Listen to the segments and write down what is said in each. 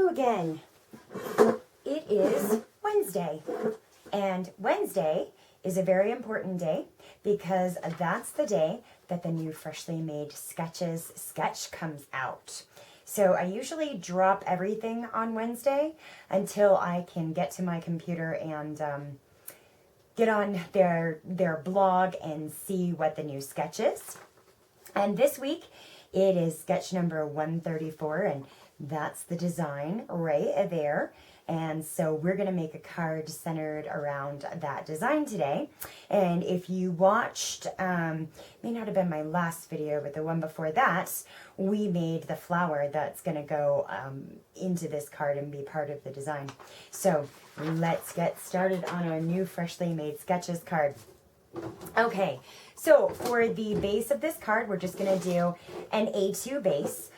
you again. It is Wednesday, and Wednesday is a very important day because that's the day that the new Freshly Made Sketches sketch comes out. So I usually drop everything on Wednesday until I can get to my computer and get on their blog and see what the new sketch is. And this week it is sketch number 134, and that's the design right there. And so we're going to make a card centered around that design today. And if you watched, may not have been my last video, but the one before that, we made the flower that's going to go into this card and be part of the design. So let's get started on our new Freshly Made Sketches card. Okay, so for the base of this card, we're just going to do an A2 base.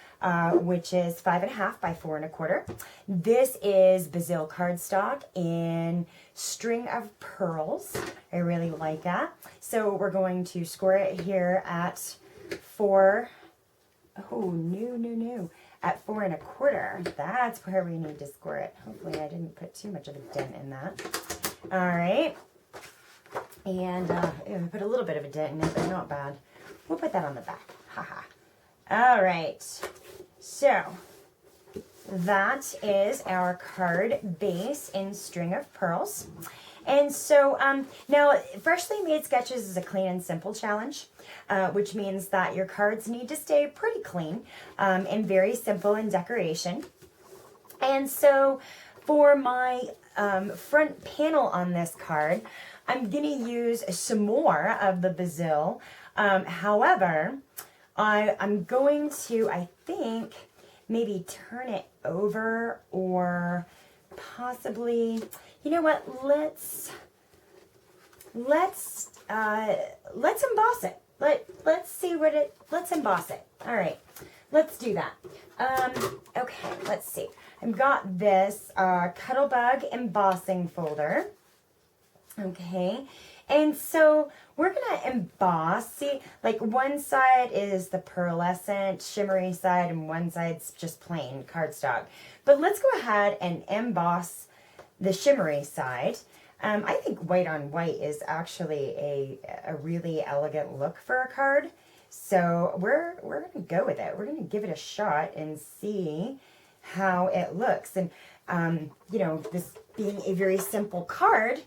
Which is 5.5 by 4 1/4. This is Bazille cardstock in String of Pearls. I really like that. So we're going to score it here at 4. Oh, no. At 4 1/4. That's where we need to score it. Hopefully I didn't put too much of a dent in that. All right. And I put a little bit of a dent in it, but not bad. We'll put that on the back. Haha. All right. So that is our card base in String of Pearls. And so now Freshly Made Sketches is a clean and simple challenge, which means that your cards need to stay pretty clean and very simple in decoration. And so for my front panel on this card, I'm going to use some more of the Bazille. However, I'm going to, I think, maybe turn it over or possibly, you know what, let's emboss it. Let's see what let's emboss it. All right, let's do that. Okay, let's see. I've got this Cuttlebug embossing folder. Okay. And so we're going to emboss, see, like one side is the pearlescent shimmery side and one side's just plain cardstock. But let's go ahead and emboss the shimmery side. I think white on white is actually a really elegant look for a card. So we're going to go with it. We're going to give it a shot and see how it looks. And, you know, this being a very simple card,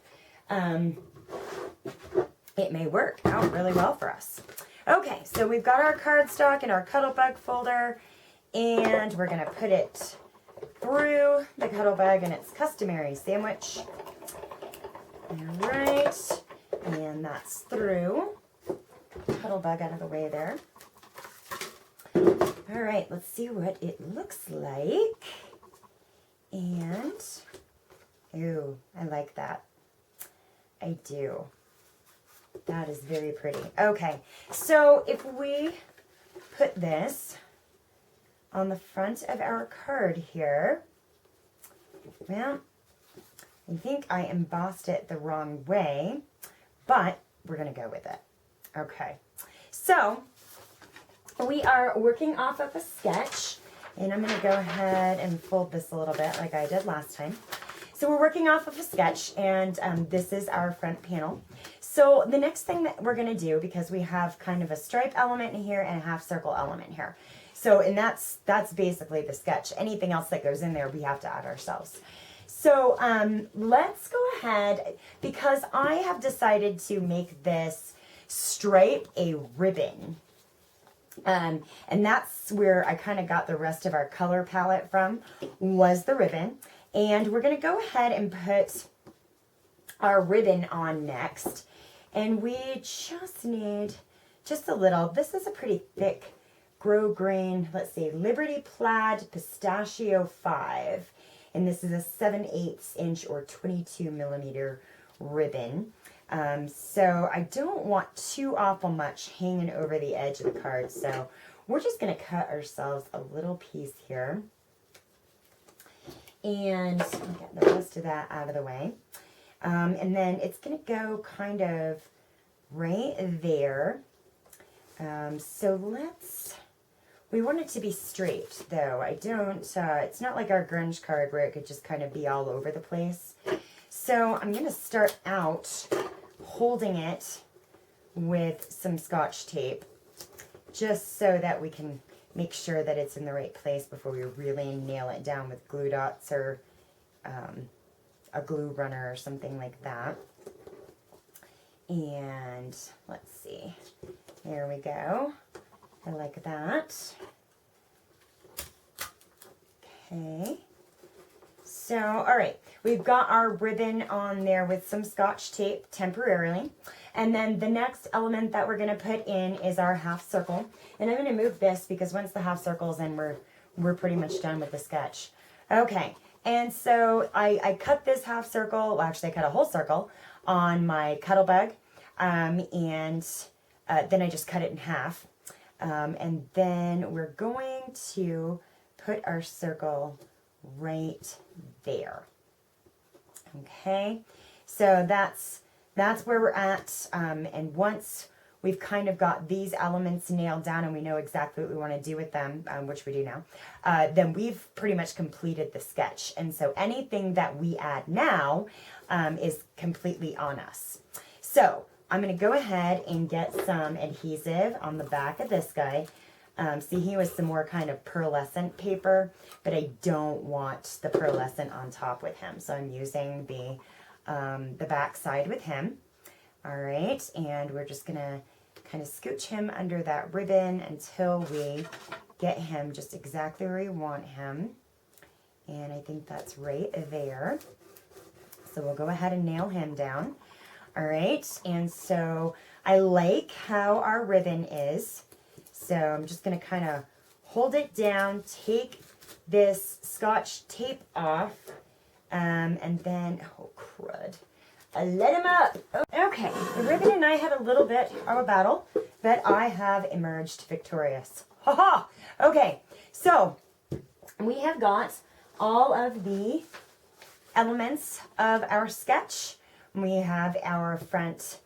it may work out really well for us. Okay, so we've got our cardstock in our Cuttlebug folder, and we're going to put it through the Cuttlebug and its customary sandwich. All right, and that's through. Cuttlebug out of the way there. All right, let's see what it looks like. And, ooh, I like that. I do. That is very pretty. Okay, so if we put this on the front of our card here, well, I think I embossed it the wrong way, but we're going to go with it. Okay, so we are working off of a sketch, and I'm going to go ahead and fold this a little bit like I did last time. So we're working off of a sketch, and this is our front panel. So the next thing that we're going to do, because we have kind of a stripe element here and a half circle element here. So, and that's basically the sketch. Anything else that goes in there, we have to add ourselves. So let's go ahead, because I have decided to make this stripe a ribbon. And that's where I kind of got the rest of our color palette from, was the ribbon. And we're going to go ahead and put our ribbon on next. And we just need just a little. This is a pretty thick grosgrain, let's see, Liberty Plaid Pistachio 5. And this is a 7/8 inch or 22 millimeter ribbon. So I don't want too awful much hanging over the edge of the card. So we're just going to cut ourselves a little piece here. And get the rest of that out of the way. And then it's going to go kind of right there. So We want it to be straight, though. I don't, it's not like our grunge card where it could just kind of be all over the place. So I'm going to start out holding it with some Scotch tape, just so that we can make sure that it's in the right place before we really nail it down with glue dots or a glue runner or something like that. And let's see, there we go. I like that. Okay. So, all right, we've got our ribbon on there with some Scotch tape temporarily. And then the next element that we're gonna put in is our half circle. And I'm gonna move this because once the half circle's in, we're pretty much done with the sketch. Okay, and so I cut this half circle, well actually I cut a whole circle on my Cuttlebug. And then I just cut it in half. And then we're going to put our circle right there. Okay, so that's where we're at. And once we've kind of got these elements nailed down and we know exactly what we want to do with them, which we do now, then we've pretty much completed the sketch. And so anything that we add now is completely on us. So I'm going to go ahead and get some adhesive on the back of this guy. See, he was some more kind of pearlescent paper, but I don't want the pearlescent on top with him. So I'm using the back side with him. All right, and we're just going to kind of scooch him under that ribbon until we get him just exactly where we want him. And I think that's right there. So we'll go ahead and nail him down. All right, and so I like how our ribbon is. So I'm just going to kind of hold it down, take this Scotch tape off, and then, oh crud, I let him up. Okay, the ribbon and I had a little bit of a battle, but I have emerged victorious. Ha ha! Okay, so we have got all of the elements of our sketch. We have our front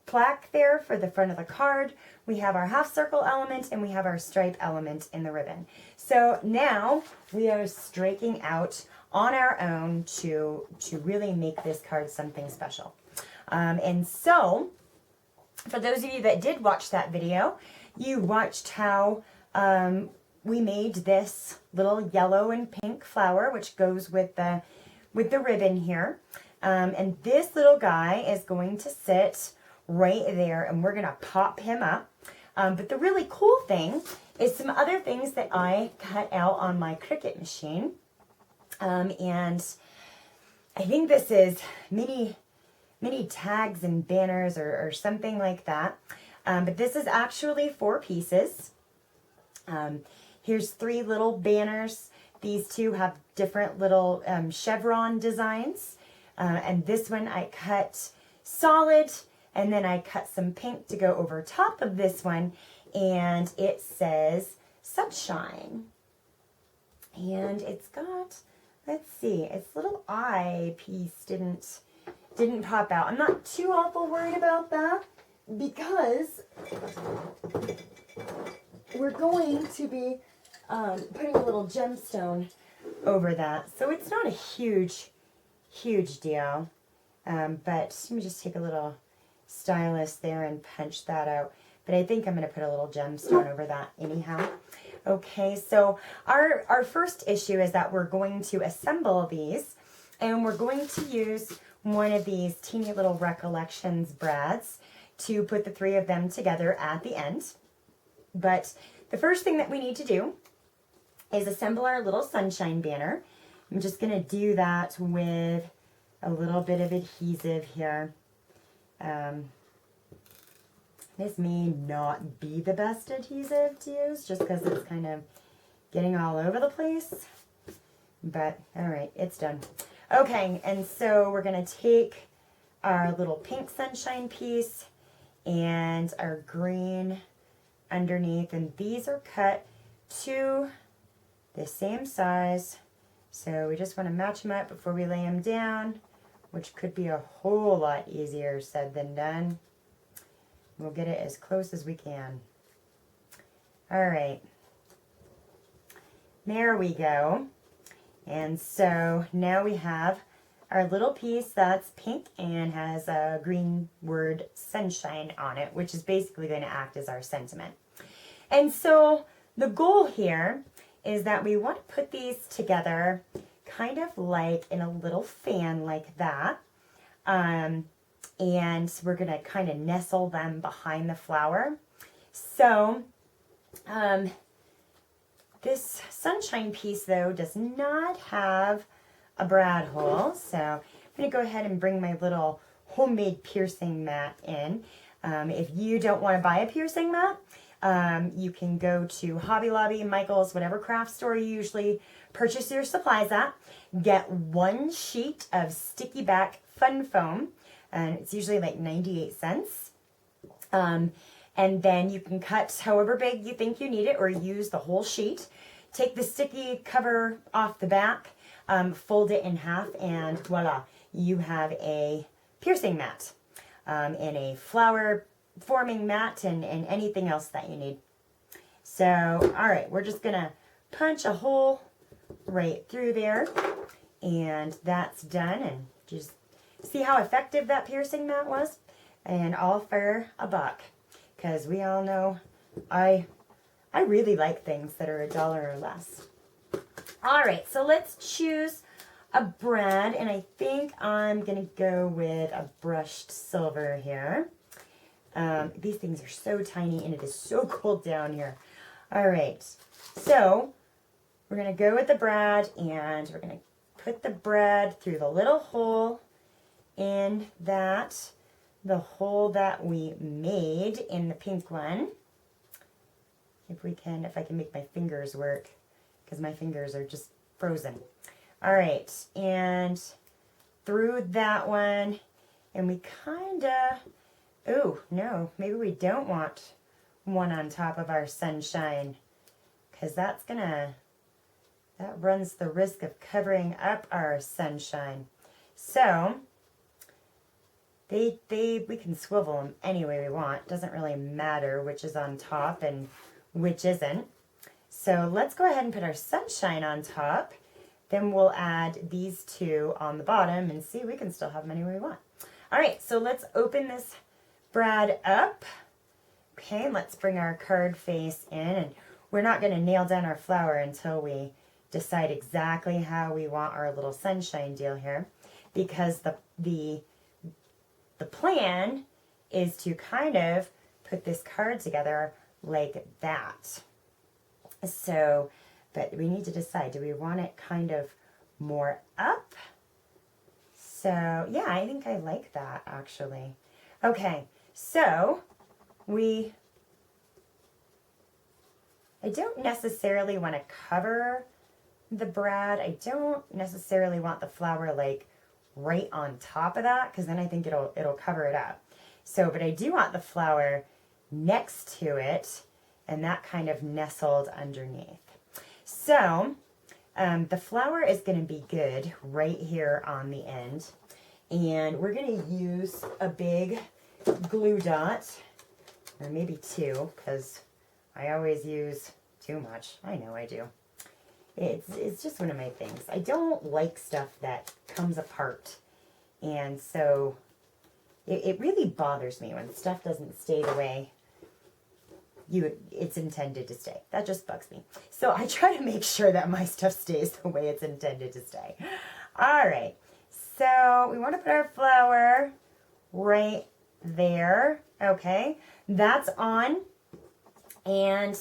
plaque there for the front of the card. We have our half circle element and we have our stripe element in the ribbon. So now we are striking out on our own to really make this card something special. And so for those of you that did watch that video, you watched how we made this little yellow and pink flower, which goes with the ribbon here. And this little guy is going to sit right there and we're going to pop him up. But the really cool thing is some other things that I cut out on my Cricut machine. And I think this is mini tags and banners or something like that. But this is actually 4 pieces. Here's 3 little banners. These 2 have different little chevron designs. And this one I cut solid, and then I cut some pink to go over top of this one, and it says sunshine. And it's got, let's see, its little eye piece didn't pop out. I'm not too awful worried about that because we're going to be putting a little gemstone over that. So it's not a huge deal. But let me just take a little stylus there and punch that out. But I think I'm going to put a little gemstone over that anyhow. Okay, so our first issue is that we're going to assemble these, and we're going to use one of these teeny little Recollections brads to put the 3 of them together at the end. But the first thing that we need to do is assemble our little sunshine banner. I'm just going to do that with a little bit of adhesive here. This may not be the best adhesive to use just because it's kind of getting all over the place. But, all right, it's done. Okay, and so we're going to take our little pink sunshine piece and our green underneath. And these are cut to the same size. So we just want to match them up before we lay them down, which could be a whole lot easier said than done. We'll get it as close as we can. All right. There we go. And so now we have our little piece that's pink and has a green word sunshine on it, which is basically going to act as our sentiment. And so the goal here is that we want to put these together kind of like in a little fan like that. And we're going to kind of nestle them behind the flower. So this sunshine piece, though, does not have a brad hole. So I'm going to go ahead and bring my little homemade piercing mat in. If you don't want to buy a piercing mat, you can go to Hobby Lobby, Michael's, whatever craft store you usually purchase your supplies at. Get 1 sheet of sticky back fun foam, and it's usually like 98 cents. And then you can cut however big you think you need it, or use the whole sheet. Take the sticky cover off the back, fold it in half, and voila, you have a piercing mat, and a flower forming mat, and anything else that you need. So, all right, we're just gonna punch a hole right through there, and that's done. And just see how effective that piercing mat was, and all for $1, because we all know I really like things that are $1 or less. All right, so let's choose a brad, and I think I'm gonna go with a brushed silver here. These things are so tiny, and it is so cold down here. All right, so we're going to go with the brad, and we're going to put the brad through the little hole in that, the hole that we made in the pink one. If I can make my fingers work, because my fingers are just frozen. All right, and through that one, and we kind of, oh, no, maybe we don't want one on top of our sunshine, because that runs the risk of covering up our sunshine. So we can swivel them any way we want. Doesn't really matter which is on top and which isn't. So let's go ahead and put our sunshine on top. Then we'll add these two on the bottom, and see, we can still have them any way we want. All right, so let's open this brad up. Okay, let's bring our card face in, and we're not going to nail down our flower until we decide exactly how we want our little sunshine deal here, because the plan is to kind of put this card together like that. So, but we need to decide, do we want it kind of more up? So, yeah, I think I like that, actually. Okay, so I don't necessarily want to cover the brad. I don't necessarily want the flower like right on top of that, because then I think it'll cover it up. So, but I do want the flower next to it, and that kind of nestled underneath. So the flower is going to be good right here on the end, and we're going to use a big glue dot, or maybe 2, because I always use too much. I know I do. It's just one of my things. I don't like stuff that comes apart, and so it really bothers me when stuff doesn't stay the way it's intended to stay. That just bugs me. So I try to make sure that my stuff stays the way it's intended to stay. All right, so we want to put our flower right there. Okay, that's on, and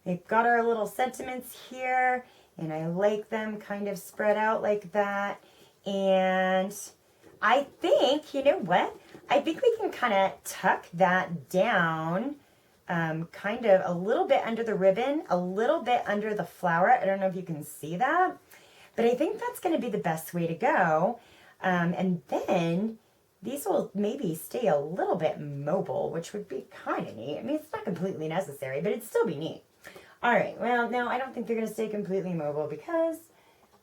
we've got our little sentiments here, and I like them kind of spread out like that. And I think, you know what? I think we can kind of tuck that down, kind of a little bit under the ribbon, a little bit under the flower. I don't know if you can see that, but I think that's going to be the best way to go. And then these will maybe stay a little bit mobile, which would be kind of neat. I mean, it's not completely necessary, but it'd still be neat. All right, well, no, I don't think they're going to stay completely mobile, because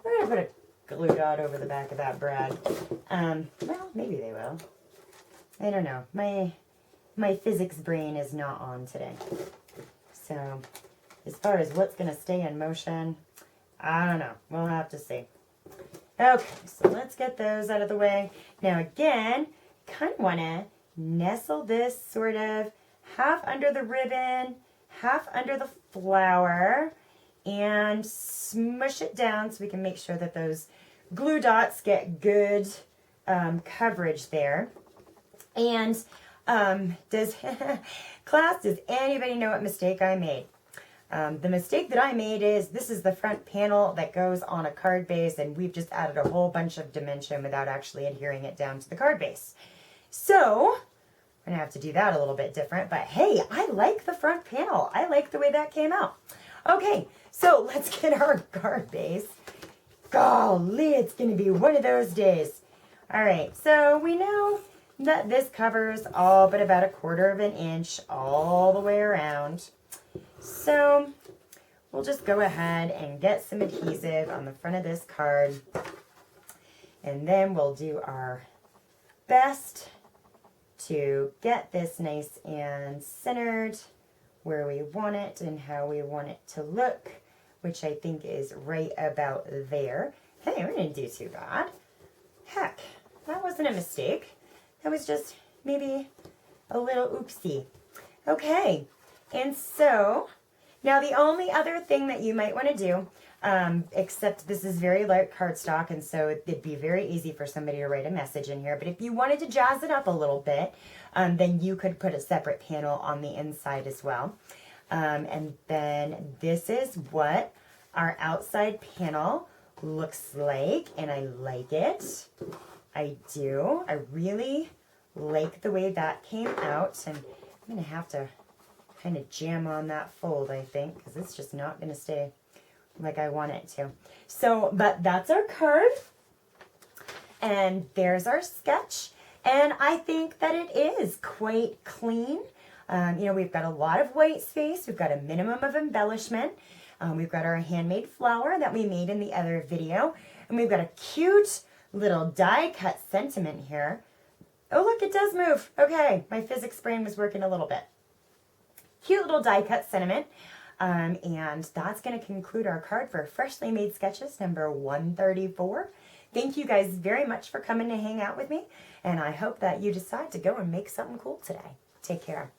we're going to put a glue dot over the back of that brad. Well, maybe they will. I don't know. My physics brain is not on today. So As far as what's going to stay in motion, I don't know. We'll have to see. Okay, so let's get those out of the way. Now again, kind of want to nestle this sort of half under the ribbon, half under the flower, and smush it down so we can make sure that those glue dots get good coverage there. And does anybody know what mistake I made? The mistake that I made is this is the front panel that goes on a card base, and we've just added a whole bunch of dimension without actually adhering it down to the card base. So I'm going to have to do that a little bit different, but hey, I like the front panel. I like the way that came out. Okay, so let's get our card base. Golly, it's going to be one of those days. All right, so we know that this covers all but about 1/4 of an inch all the way around. So we'll just go ahead and get some adhesive on the front of this card, and then we'll do our best to get this nice and centered where we want it and how we want it to look, which I think is right about there. Hey, we didn't do too bad. Heck, that wasn't a mistake. That was just maybe a little oopsie. Okay, and so now the only other thing that you might want to do, except this is very light cardstock, and so it'd be very easy for somebody to write a message in here, but if you wanted to jazz it up a little bit, then you could put a separate panel on the inside as well. And then this is what our outside panel looks like, and I like it. I do. I really like the way that came out, and I'm going to have to kind of jam on that fold, I think, because it's just not going to stay like I want it to. So, but that's our card, and there's our sketch, and I think that it is quite clean. You know, we've got a lot of white space, we've got a minimum of embellishment, we've got our handmade flower that we made in the other video, and we've got a cute little die cut sentiment here. Oh look, it does move. Okay, my physics brain was working a little bit. Cute little die cut sentiment. And that's going to conclude our card for Freshly Made Sketches number 134. Thank you guys very much for coming to hang out with me, and I hope that you decide to go and make something cool today. Take care.